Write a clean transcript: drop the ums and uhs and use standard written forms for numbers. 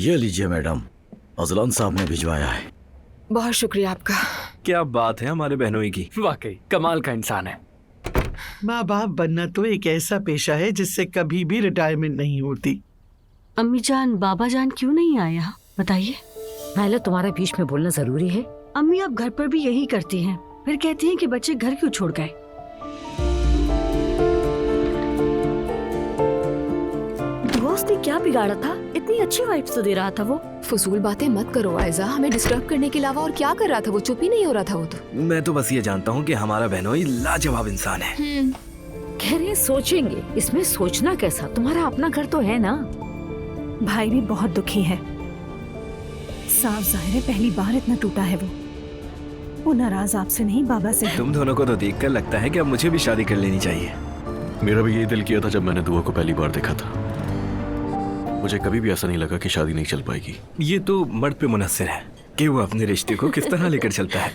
ये लीजिए madam, Azlan साहब ने भिजवाया है। बहुत शुक्रिया आपका। क्या बात है हमारे बहनोई की। वाकई कमाल का इंसान है। माँ बाप बनना तो एक ऐसा पेशा है जिससे कभी भी रिटायरमेंट नहीं होती। अम्मी जान बाबा जान क्यों नहीं आए यहाँ बताइए। पहले तुम्हारे बीच में बोलना जरूरी है। अम्मी आप घर पर भी यही करती हैं, फिर कहती हैं कि बच्चे घर क्यों छोड़ गए। दोस्त ने क्या बिगाड़ा था, इतनी अच्छी वाइब्स तो दे रहा था वो। फजूल बातें मत करो आयजा, हमें डिस्टर्ब करने के अलावा और क्या कर रहा था वो? चुप ही नहीं हो रहा था वो तो। मैं तो बस ये जानता हूँ कि हमारा बहनोई लाजवाब इंसान है। कह रहे सोचेंगे, इसमें सोचना कैसा, तुम्हारा अपना घर तो है ना। भाई भी बहुत दुखी है, साफ जाहिर है पहली बार इतना टूटा है वो नाराज आपसे नहीं बाबा से है। तुम दोनों को तो देखकर लगता है कि अब मुझे भी शादी कर लेनी चाहिए। मेरा भी यही दिल किया था जब मैंने दुआ को पहली बार देखा था। मुझे कभी भी ऐसा नहीं लगा कि शादी नहीं चल पाएगी। ये तो मर्द पे मुनस्सिर है कि वो अपने रिश्ते को किस तरह लेकर चलता है।